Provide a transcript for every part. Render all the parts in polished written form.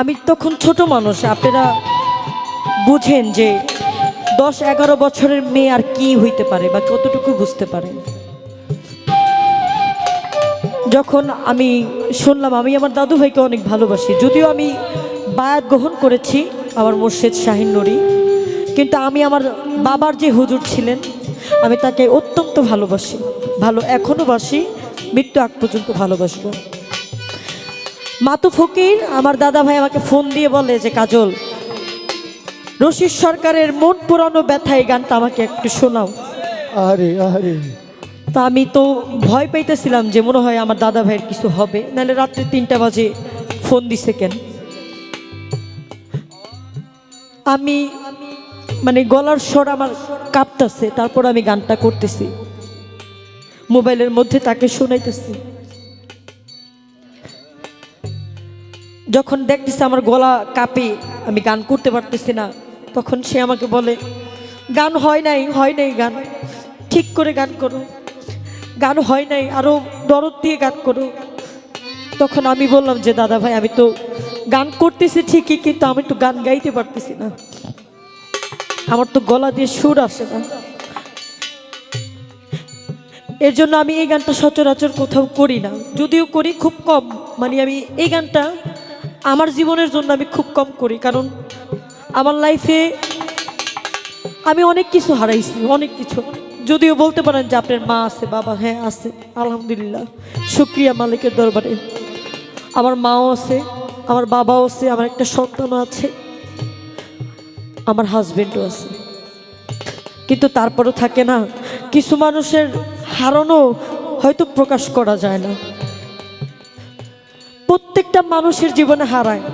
আমি তখন ছোট মানুষ, আপনারা বুঝেন যে 10-11 বছরের মেয়ে আর কি হইতে পারে বা কতটুকু বুঝতে পারে। যখন আমি শুনলাম, আমি আমার দাদু ভাইকে অনেক ভালোবাসি, যদিও আমি বায়াত গ্রহণ করেছি আমার মুর্শিদ শাহিন নুরি, কিন্তু আমি আমার বাবার যে হুজুর ছিলেন আমি তাকে অত্যন্ত ভালোবাসি, এখনও বাসি, মৃত্যু আগ পর্যন্ত ভালোবাসবো। মাতু ফকির আমার দাদা ভাই আমাকে ফোন দিয়ে বলে যে কাজল, রশিদ সরকারের মন পুরানো ব্যথা এই গানটা আমাকে একটু শোনাও। আরে আরে তা আমি তো ভয় পাইতেছিলাম যে মনে হয় আমার দাদা ভাইয়ের কিছু হবে, নাহলে রাত্রে 3টা বাজে ফোন দিছে কেন। আমি মানে গলার স্বর আমার কাঁপতেছে, তারপর আমি গানটা করতেছি, মোবাইলের মধ্যে তাকে শোনাইতেছি। যখন দেখতেছি আমার গলা কাঁপে, আমি গান করতে পারতেছি না, তখন সে আমাকে বলে, গান হয় নাই গান ঠিক করে গান করো, গান হয় নাই, আরো দরদ দিয়ে গান করো। তখন আমি বললাম যে দাদা ভাই, আমি তো গান করতেছি ঠিকই, কিন্তু আমি তো গান গাইতে পারতেছি না, আমার তো গলা দিয়ে সুর আসে না। এর জন্য আমি এই গানটা সচরাচর কোথাও করি না, যদিও করি খুব কম। মানে আমি এই গানটা আমার জীবনের জন্য আমি খুব কম করি, কারণ আমার লাইফে আমি অনেক কিছু হারাইছি, অনেক কিছু। যদিও বলতে পারেন যে আপনার মা আছে, বাবা, হ্যাঁ আছে, আলহামদুলিল্লাহ, শুক্রিয়া মালিকের দরবারে। আমার মাও আছে, আমার বাবাও আছে, আমার একটা সন্তানও আছে, আমার হাজবেন্ডও আছে। কিন্তু তারপরও থাকে না, কিছু মানুষের হারানো হয়তো প্রকাশ করা যায় না, প্রত্যেকটা মানুষের জীবনে হারায়।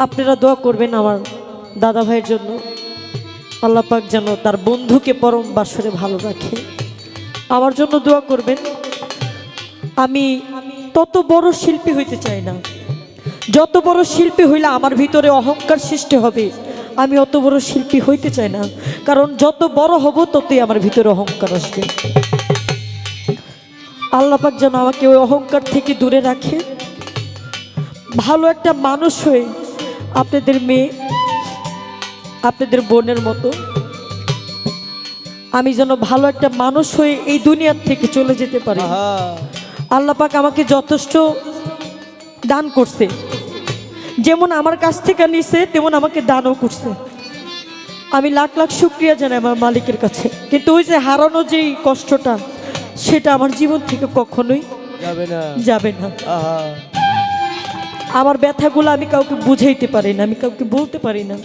আপনারা দোয়া করবেন আমার দাদা ভাইয়ের জন্য, আল্লাহ পাক যেন তার বন্ধুকে পরম বাসরে ভালো রাখে। আমার জন্য দোয়া করবেন। আমি তত বড় শিল্পী হইতে চাই না, যত বড় শিল্পী হইলে আমার ভিতরে অহংকার সৃষ্টি হবে, আমি অত বড় শিল্পী হইতে চাই না, কারণ যত বড় হব ততই আমার ভিতরে অহংকার আসবে। আল্লাহ পাক যেন আমাকে ওই অহংকার থেকে দূরে রাখে। ভালো একটা মানুষ হয়ে আপনাদের মেয়ে, আপনাদের বোনের মতো আমি যেন ভালো একটা মানুষ হয়ে এই দুনিয়ার থেকে চলে যেতে পারি। আল্লাহ পাক আমাকে যথেষ্ট দান করছে, যেমন আমার কাছ থেকে নিছে তেমন আমাকে দানও করছে। আমি লাখ লাখ শুকরিয়া জানাই আমার মালিকের কাছে, কিন্তু ওই যে হারানো যেই কষ্টটা, সেটা আমার জীবন থেকে কখনোই যাবে না। আমার ব্যথাগুলো আমি কাউকে বুঝাইতে পারি না, আমি কাউকে বলতে পারি না।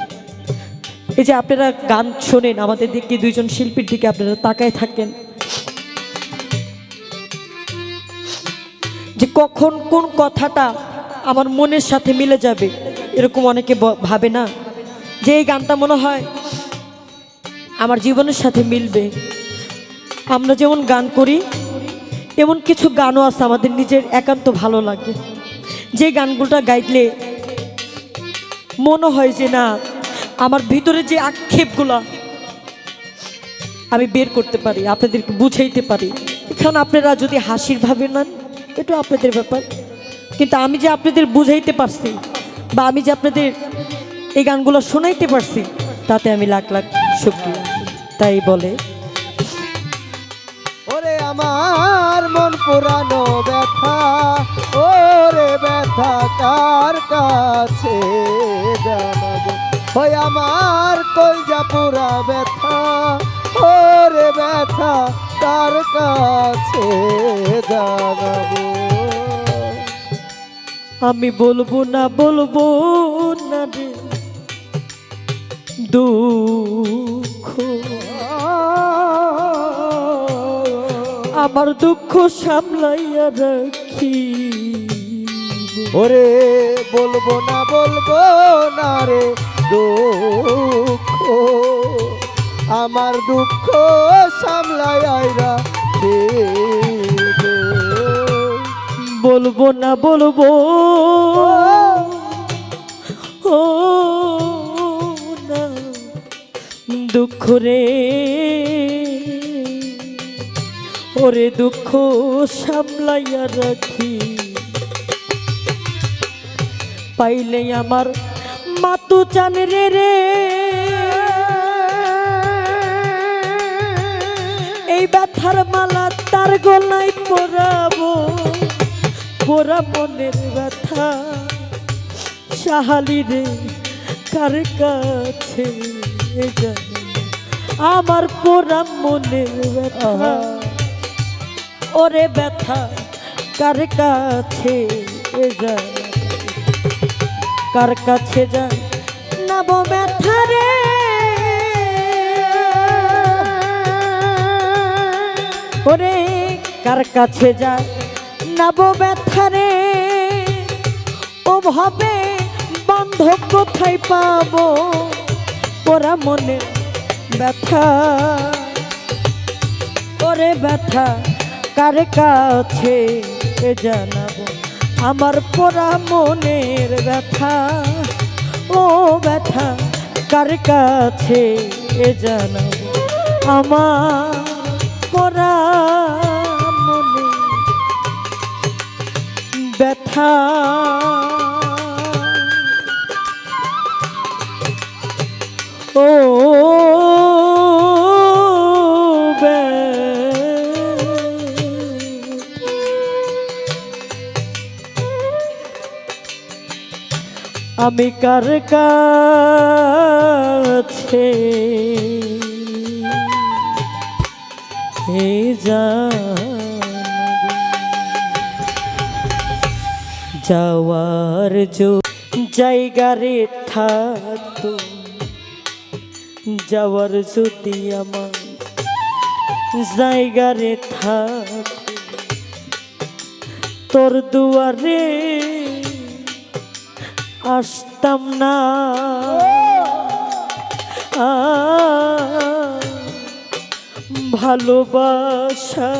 এই যে আপনারা গান শোনেন, আমাদের দিকে দুইজন শিল্পীর দিকে আপনারা তাকায় থাকেন, যে কখন কোন কথাটা আমার মনের সাথে মিলে যাবে, এরকম অনেকে ভাবে না যে এই গানটা মনে হয় আমার জীবনের সাথে মিলবে। আমরা যেমন গান করি, এমন কিছু গানও আছে আমাদের নিজের একান্ত ভালো লাগে, যে গানগুলোটা গাইলে মনে হয় যে না, আমার ভিতরে যে আক্ষেপগুলা আমি বের করতে পারি, আপনাদেরকে বুঝাইতে পারি। এখন আপনারা যদি হাসির ভাবে নেন, এটা আপনাদের ব্যাপার, কিন্তু আমি যে আপনাদের বুঝাইতে পারছি বা আমি যে আপনাদের এই গানগুলো শোনাইতে পারছি, তাতে আমি লাখ লাখ শুকরিয়া। তাই বলে, ওরে আমার মন পুরানো ব্যথা, ওরে ব্যথা কার কাছে জানাবো, ওই আমার কলজা পুরা ব্যথা, ওরে ব্যথা কার কাছে জানাবো। আমি বলবো না রে দুঃখ, আমার দুঃখ সামলাইয়া রাখি। ওরে বলবো না রে দুঃখ, আমার দুঃখ সামলাইয়া রাখিব। বলবো না ও না দুঃখ রে, ওরে দুঃখ সামলাইয়া রাখি। পাইলে আমার মাতু চান রে রে, এই ব্যথার মালা তার গলায় পরাবো, পোড়া মনের ব্যথা সাহালি রে কার কাছে জানি, আমার পোড়া মনের ব্যথা ওরে ব্যথা কার কাছে জানি, কার কাছে যাই নাব ব্যথা রে, ওরে কার কাছে যাই নাব ব্যথা রে, ও ভাবে বান্ধব কোথায় পাবো, ওরা মনে ব্যথা ওরে ব্যথা কার কাছে জানাবো, আমার পোড়া মনের ব্যথা, ও ব্যথা কার কাছে জানাবো, আমার পোড়া মনে ব্যথা। ও আমি কার কাছে যাওয়ার জায়গা রে থাকতো, যাওয়ার যদি আমার জায়গা রে থাকতো, তোর দুয়ারে আসতাম না, ভালোবাসা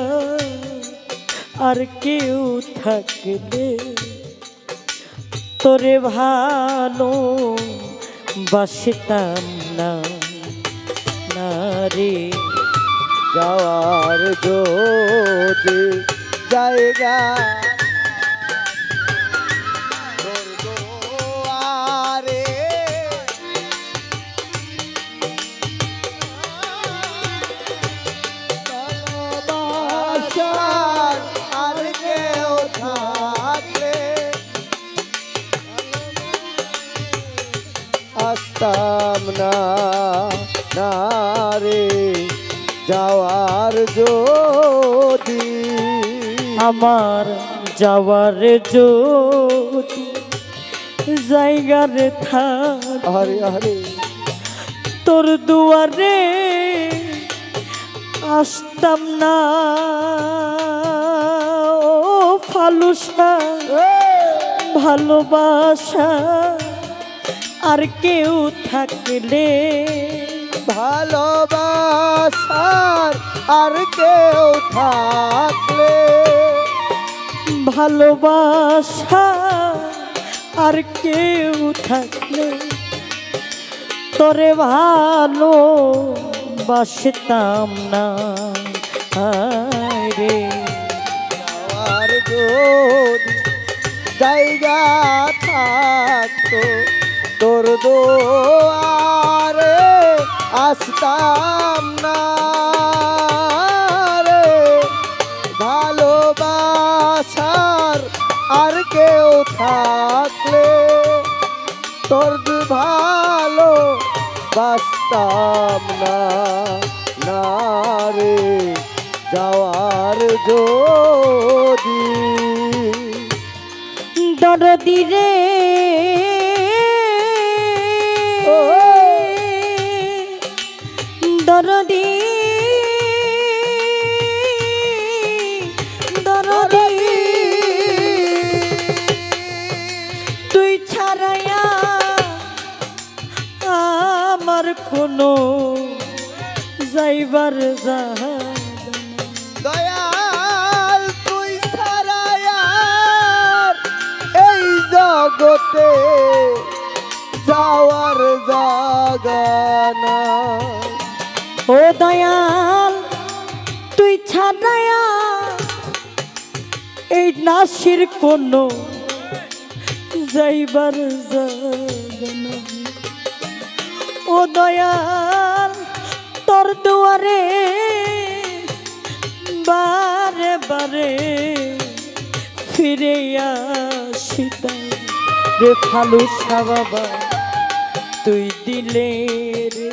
আর কেউ থাকলে তোরে ভালো বাসতাম না, না রে। যাওয়ার যদি জায়গা তোর দুয়ারে ভালোবাসার আর কেউ থাকলে আসতাম না, না রে। যাওয়ার যদি আমার যাওয়ার যদি জায়গার থাক, হরে হরে তোর দুয়ারে আসতাম না, ও ফালুসা ভালোবাসা আর কেউ থাকলে, ভালোবাসার আর কেউ থাকলে ভালোবাসা আর কেউ থাকলে তোরে ভালো বাসতাম না, রে। যাওয়ার যদি জায়গা থাকতো তোর দুয়ারে আসতাম না রে। ভালোবাসার আর কেউ থাকলে তোর ভালো বাসতাম না, না রে। যাওয়ার যদি দরদি রে দরদি দরদি তুই ছাড়াইয়া আমার কোনো যাইবার জাহাজ দয়াল তুই ছাড়ায়ার এই জগতে যাওয়ার জায়গা না। ও দয়াল তুই ছাড়াইয়া এই নাসির কোনো যাইবার জাগনা ও দয়াল তোর দুয়ারে বারে বারে ফিরে আসিতাম রে ফালুসা বাবা তুই দিলে রে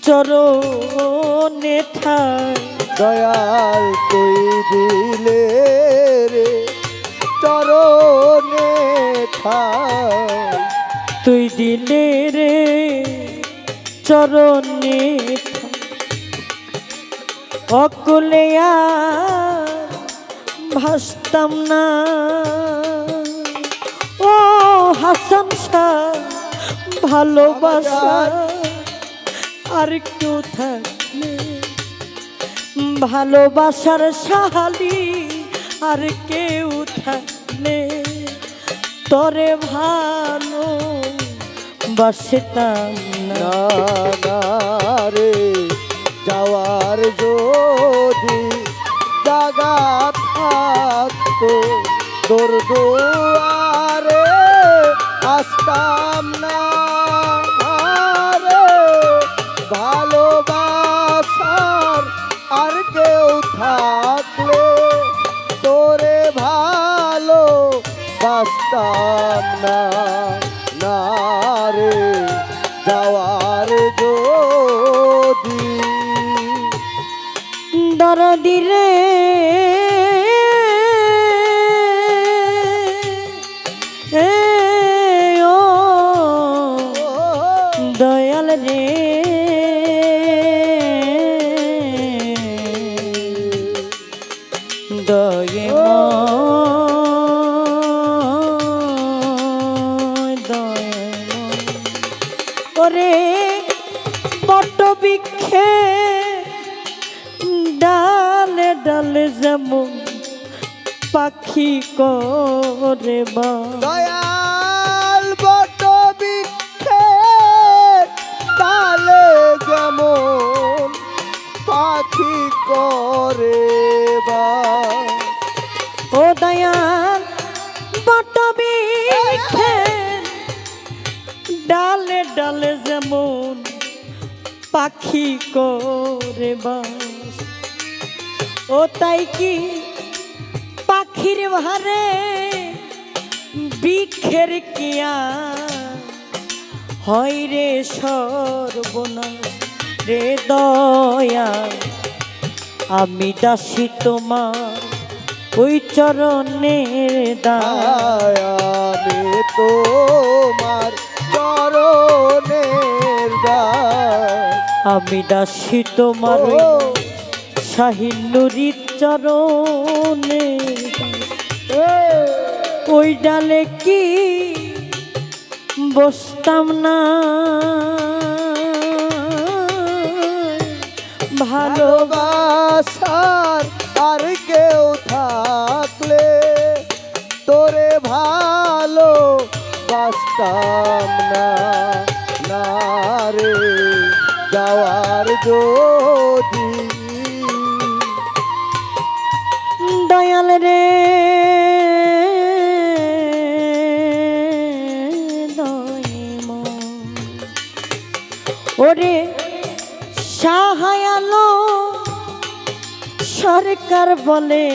চরণে ঠাই দয়াল তুই দিলে রে চরণে ঠাই তুই দিলে রে চরণে অকুলে আর ভাসতাম না ও হাসান শাহ ভালোবাসা আর একটু থাকলে ভালোবাসার সাহালি আর কেউ থাকলে তরে ভালো বাসতাম না না না রে যাওয়ার যদি জাগা থাকতো তোর দুয়ারে আসতাম না রে ভালোবাসার আর কেউ থাকলে তোরে ভালো বাসতাম না না রে যাওয়ার যদি দরদি রে এ ও দয়াল রে দয়ে ওরে বট বৃক্ষে ডালে ডালে যেমন পাখি করে বা দয়াল বট বৃক্ষে তালে যেমন পাখি করে বা ও দয়াল বট বৃক্ষে ডালে ডালে যেমন পাখি করে বাস ও তাই কি পাখির ভারে বৃক্ষের কিয়া হয় রে সর্বনাশ রে দয়া আমি দাসী তোমার ওই চরণের দায় আমি তোমার চরণের দায় আমি দাসী তোমার ও শাহিনুরির চরণে ওই ডালে কি বসতাম না ভালোবাসার আর কেউ থাকলে তোরে ভালো বাসতাম না না রে যাওয়ার যদি দয়াল রে ওরে সাহায়ালো সরকার বলে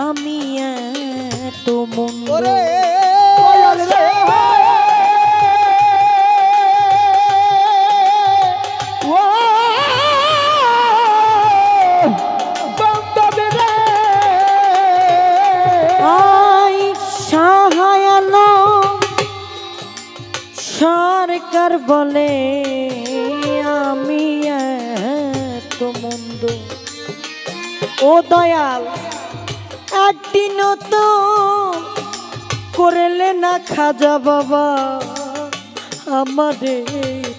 আমি এত মন্দ ওরে আই সাহায়ালো সরকার বলে আমি এত মন্দ ও দয়াল একদিনও তো করলে না খাজা বাবা আমারে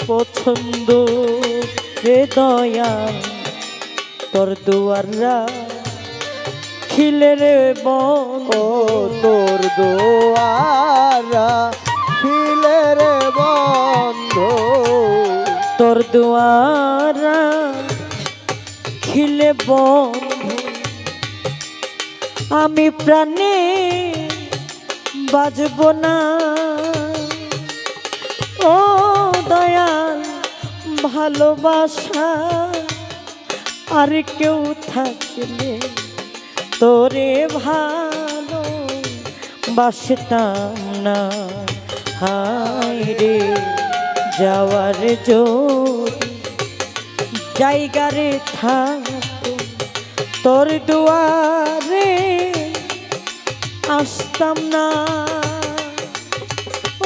পছন্দ রে দয়াল তোর দুয়াররা খিলে রে বন ও তোর দোয়ারা খিলে রে বন্ধ তোর দুয়ারা খিলে বন্ধ আমি প্রাণে বাজব না ও দয়াল ভালোবাসা আর কেউ থাকলে তোরে ভালো বাসতাম না হায় রে যাওয়ার যদি জায়গা রে থাকতো তোর দুয়ারে আসতাম না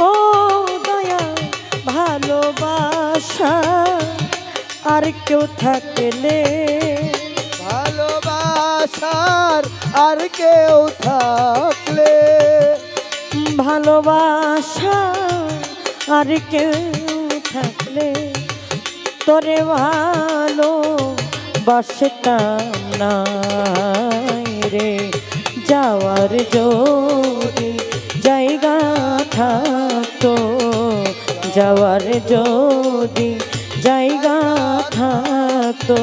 ও দয়া ভালোবাসা আর কেউ থাকলে ভালোবাসার আর কেউ থাকলে ভালোবাসা আর কেউ থাকলে তোরে ভালো বাসতাম না রে যাওয়ার যদি জায়গা থাকতো যাওয়ার যদি জায়গা থাকতো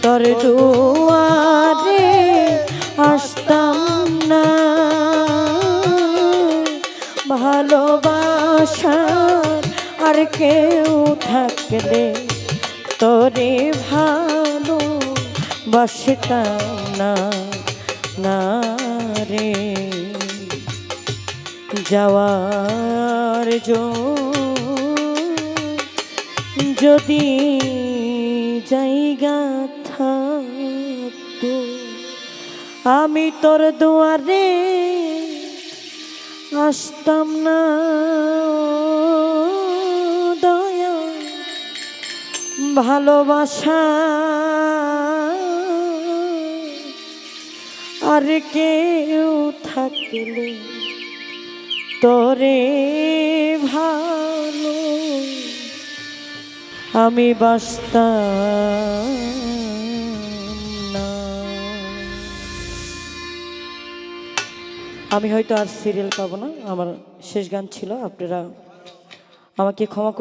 তোর দুয়ারে আসতাম না ভালোবাসার আর কেউ থাকলে তোরে ভালো বাসতাম না না রে যাওয়ার যদি জায়গা থাকতো আমি তোর দুয়ারে আসতাম না দয়া ভালোবাসা আর কেউ থাকলে তোরে ভালো আমি বাসতাম না। আমি হয়তো আর সিরিয়াল পাবো না, আমার শেষ গান ছিল, আপনারা আমাকে ক্ষমা করে